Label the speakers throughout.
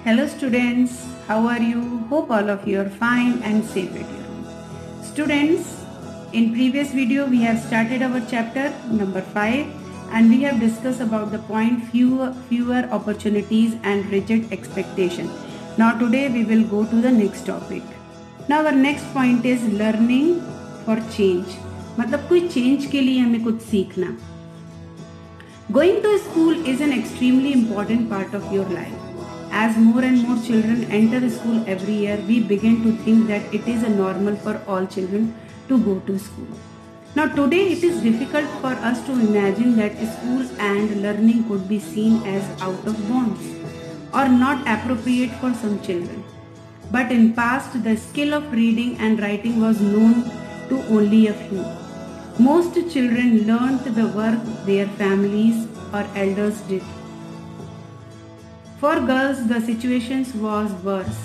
Speaker 1: Hello students, how are you? Hope all of you are fine and safe at your home. Students, in previous video we have started our chapter number 5 and we have discussed about the point fewer opportunities and rigid expectation. Now today we will go to the next topic. Now our next point is learning for change. मतलब कोई change के लिए हमें कुछ सीखना. Going to school is an extremely important part of your life. As more and more children enter school every year, we begin to think that it is a normal for all children to go to school. Now today it is difficult for us to imagine that school and learning could be seen as out of bounds or not appropriate for some children. But in past, the skill of reading and writing was known to only a few. Most children learnt the work their families or elders did. For girls, the situation was worse.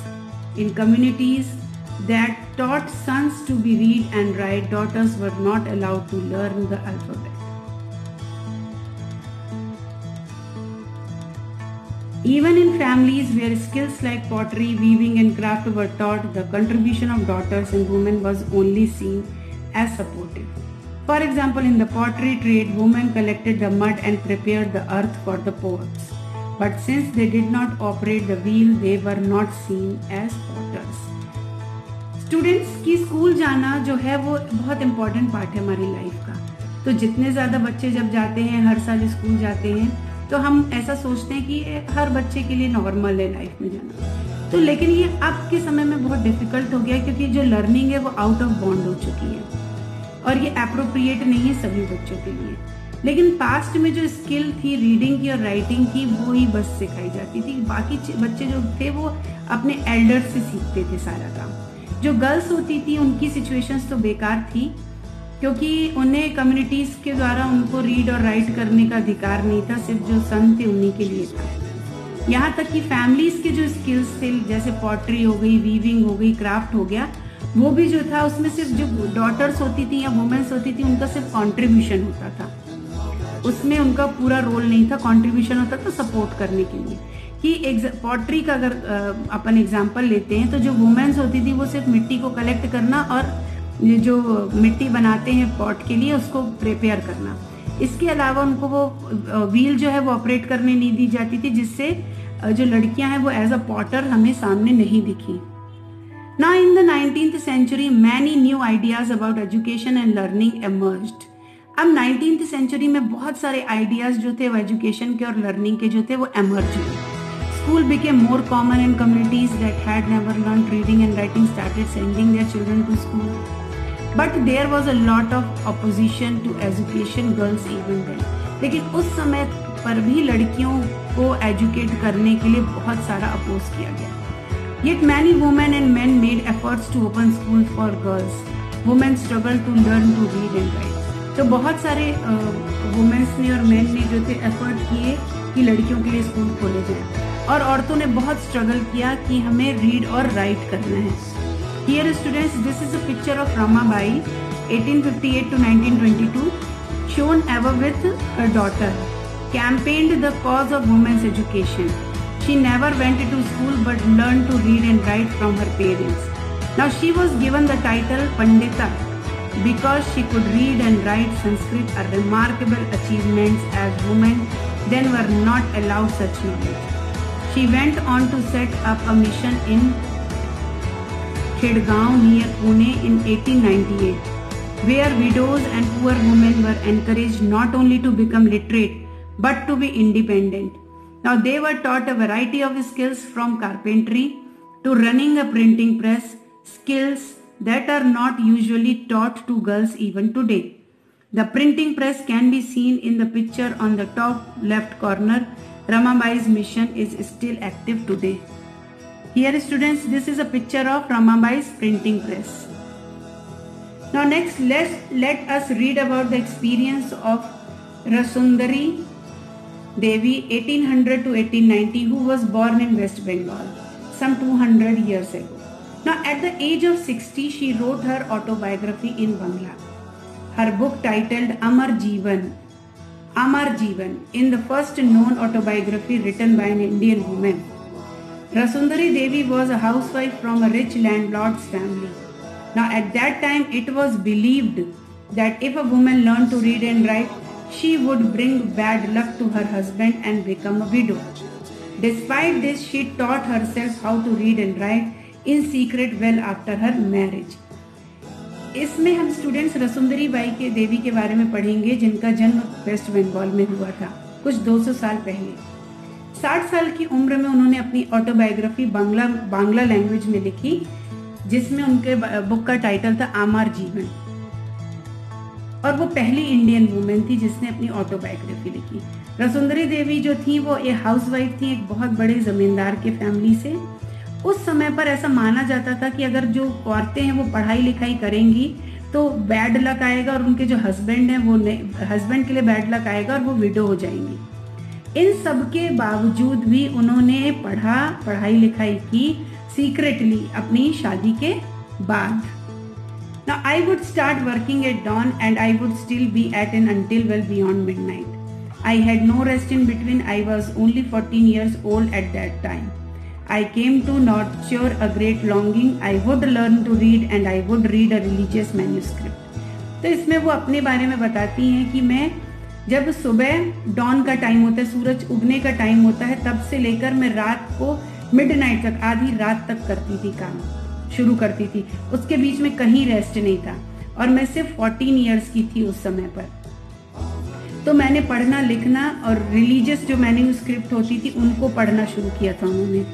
Speaker 1: In communities that taught sons to be read and write, daughters were not allowed to learn the alphabet. Even in families where skills like pottery, weaving and craft were taught, the contribution of daughters and women was only seen as supportive. For example, in the pottery trade, women collected the mud and prepared the earth for the pots. But since they did not operate the wheel, they were not seen as potters. Students की school जाना जो है वो बहुत important part है हमारी life का. तो जितने ज़्यादा बच्चे जब जाते हैं, हर साल स्कूल जाते हैं, तो हम ऐसा सोचते हैं कि हर बच्चे के लिए नॉर्मल है लाइफ में जाना. तो लेकिन ये अब के समय में बहुत डिफिकल्ट हो गया क्योंकि जो लर्निंग है वो आउट ऑफ बाउंड हो चुकी है और ये अप्रोप्रिएट नहीं है सभी बच्चों के लिए. लेकिन पास्ट में जो स्किल थी रीडिंग की और राइटिंग की वो ही बस सिखाई जाती थी. बाकी बच्चे जो थे वो अपने एल्डर्स से सीखते थे सारा काम. जो गर्ल्स होती थी उनकी सिचुएशंस तो बेकार थी क्योंकि उन्हें कम्युनिटीज के द्वारा उनको रीड और राइट करने का अधिकार नहीं था. सिर्फ जो सन थे उन्हीं के लिए था. यहाँ तक कि फैमिलीज के जो स्किल्स थे जैसे पॉटरी हो गई, वीविंग हो गई, क्राफ्ट हो गया, वो भी जो था उसमें सिर्फ जो डॉटर्स होती थी या वुमेन्स होती थी उनका सिर्फ कॉन्ट्रीब्यूशन होता था. उसमें उनका पूरा रोल नहीं था. कॉन्ट्रीब्यूशन होता था सपोर्ट करने के लिए. कि पॉटरी का अगर अपन एग्जांपल लेते हैं तो जो वुमेन्स होती थी वो सिर्फ मिट्टी को कलेक्ट करना और जो मिट्टी बनाते हैं पॉट के लिए उसको प्रिपेयर करना. इसके अलावा उनको वो व्हील जो है वो ऑपरेट करने नहीं दी जाती थी, जिससे जो लड़कियां हैं वो एज अ पॉटर हमें सामने नहीं दिखी. Now in the 19th century, many new ideas about education and learning emerged. अब 19th सेंचुरी में बहुत सारे आइडियाज जो थे वो एजुकेशन के और लर्निंग के जो थे वो एमर्ज हुए. School became more common in communities that had never learned reading and writing started sending their children to school. But there was a lot of opposition to education girls even then. लेकिन उस समय पर भी लड़कियों को educate करने के लिए बहुत सारा अपोज किया गया. Yet many women and men made efforts to open schools for girls. Women struggled to learn to read and write. तो बहुत सारे वुमेन्स ने और मेन ने जो थे एफर्ट किए कि लड़कियों के लिए स्कूल खोले जाए और औरतों ने बहुत स्ट्रगल किया कि हमें रीड और राइट करना है. Here students, this is a picture of Ramabai 1858 to 1922 shown above with her daughter. Campaigned the cause of women's education. She never went to school but learned to read and write from her parents. Now she was given the title Pandita because she could read and write Sanskrit, a remarkable achievement as women then were not allowed such knowledge. She went on to set up a mission in Khedgaon near Pune in 1898, where widows and poor women were encouraged not only to become literate but to be independent. Now they were taught a variety of skills from carpentry to running a printing press, skills that are not usually taught to girls even today. The printing press can be seen in the picture on the top left corner. Ramabai's mission is still active today. Here students, this is a picture of Ramabai's printing press. Now next let us read about the experience of Rasundari Devi 1800 to 1890 who was born in West Bengal some 200 years ago. Now at the age of 60 she wrote her autobiography in Bangla. Her book titled Amar Jeevan in the first known autobiography written by an Indian woman. Rasundari Devi was a housewife from a rich landlord's family. Now at that time it was believed that if a woman learned to read and write, she would bring bad luck to her husband and become a widow. Despite this, she taught herself how to read and write in secret well after her marriage. इसमें हम students रसुंदरी by के देवी के बारे में पढ़ेंगे, जिनका जन्म waste Bengal में हुआ था कुछ 200 साल पहले। 60 साल की उम्र में उन्होंने अपनी ऑटोबायोग्राफी बांग्ला लैंग्वेज में लिखी, जिसमें उनके बुक का टाइटल था आमार जीवन, और वो पहली इंडियन वुमेन थी जिसने अपनी ऑटोबायोग्राफी लिखी। रसुंदरी देवी जो थी वो एक हाउसवाइफ थी, एक बहुत बड़े जमींदार के फैमिली से। उस समय पर ऐसा माना जाता था कि अगर जो औरतें हैं वो पढ़ाई लिखाई करेंगी तो बैड लक आएगा, और उनके जो हस्बैंड हैं वो हस्बैंड के लिए बैड लक आएगा और वो विडो हो जाएंगी। इन सब के बावजूद भी उन्होंने पढ़ाई लिखाई की सीक्रेटली अपनी शादी के बाद। Now I would start working at dawn and I would still be at it until well beyond midnight. I had no rest in between. I was only 14 years old at that time. I came to nurture a great longing. I would learn to read and I would read a religious manuscript. तो इसमें वो अपने बारे में बताती हैं कि मैं जब सुबह डॉन का टाइम होता है, सूरज उगने का टाइम होता है, तब से लेकर मैं रात को मिडनाइट तक, आधी रात तक करती थी, काम शुरू करती थी। उसके बीच में कहीं रेस्ट नहीं था, और मैं सिर्फ 14 इयर्स की थी उस समय पर। तो मैंने पढ़ना लिखना और रिलीजियस जो मैन्यूस्क्रिप्ट होती थी उनको पढ़ना शुरू किया था उन्होंने।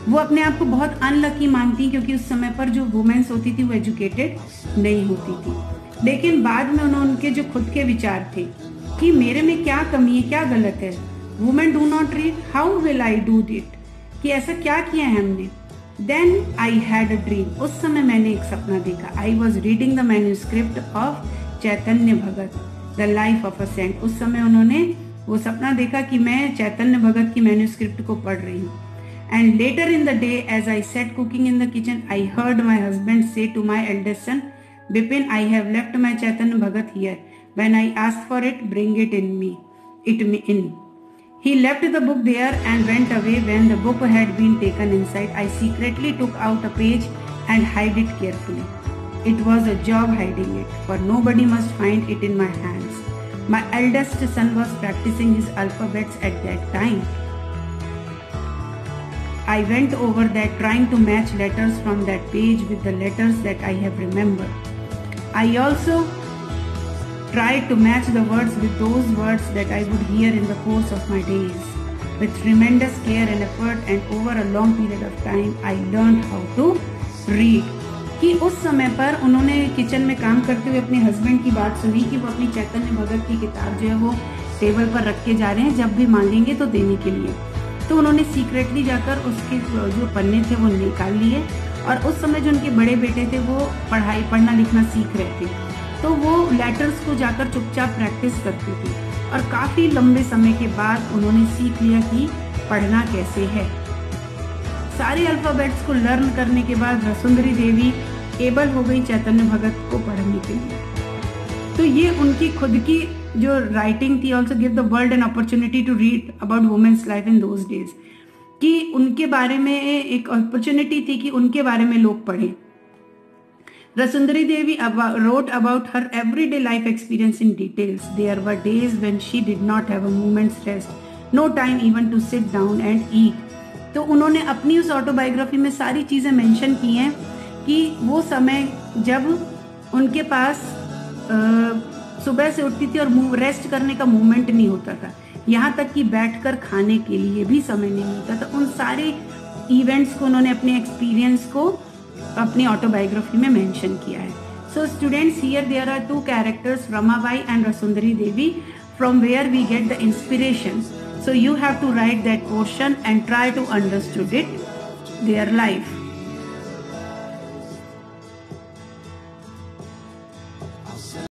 Speaker 1: वो अपने आप को बहुत अनलकी मानती, क्योंकि उस समय पर जो वुमेन्स होती थी वो एजुकेटेड नहीं होती थी। लेकिन बाद में उनके जो खुद के विचार थे कि मेरे में क्या कमी है, क्या गलत है, women do not read, how will I do it, कि ऐसा क्या किया है हमने। Then I had a dream, उस समय मैंने एक सपना देखा। I was reading the manuscript of Chaitanya Bhagat, the life of a saint. उस समय उन्होंने वो सपना देखा कि मैं चैतन्य भगत की मैन्यूस्क्रिप्ट को पढ़ रही हूँ। And later in the day, as I sat cooking in the kitchen, I heard my husband say to my eldest son, Bipin, I have left my Chaitanya Bhagat here. When I asked for it, bring it in. He left the book there and went away. When the book had been taken inside, I secretly took out a page and hid it carefully. It was a job hiding it, for nobody must find it in my hands. My eldest son was practicing his alphabets at that time. I went over that trying to match letters from that page with the letters that I have remembered. I also tried to match the words with those words that I would hear in the course of my days. With tremendous care and effort and over a long period of time, I learned how to read. कि उस समय पर उन्होंने kitchen में काम करते हुए अपने हस्बैंड की बात सुनी कि वो अपनी चैतन्य भगत की किताब जो है वो टेबल पर रख के जा रहे हैं, जब भी मांगेंगे तो देने के लिए। तो उन्होंने सीक्रेटली जाकर उसके जो पन्ने थे वो निकाल लिए, और उस समय जो उनके बड़े बेटे थे वो पढ़ना लिखना सीख रहे थे, तो वो लेटर्स को जाकर चुपचाप प्रैक्टिस करती थी। और काफी लंबे समय के बाद उन्होंने सीख लिया कि पढ़ना कैसे है। सारे अल्फाबेट्स को लर्न करने के बाद रसुंदरी देवी एबल हो गई चैतन्य भगत को पढ़ने के लिए। तो ये उनकी खुद की जो राइटिंग थी, also give the world an opportunity to read about women's life in those days, कि उनके बारे में एक अपॉर्चुनिटी थी कि उनके बारे में लोग पढ़ें। रसुंदरी देवी wrote about her everyday life experience in details. There were days when she did not have a moment's rest, no time even to sit down and eat. तो उन्होंने अपनी उस ऑटोबायोग्राफी में सारी चीजें मेंशन की हैं कि वो समय जब उनके पास सुबह से उठती थी और रेस्ट करने का मोमेंट नहीं होता था, यहाँ तक कि बैठकर खाने के लिए भी समय नहीं होता था। उन सारे इवेंट्स को उन्होंने अपने एक्सपीरियंस को अपनी ऑटोबायोग्राफी में मेंशन किया है। So students, here there are two characters, Ramabai and Rassundari Devi, from where we get the inspiration. So you have to write that portion and try to understand it, their life.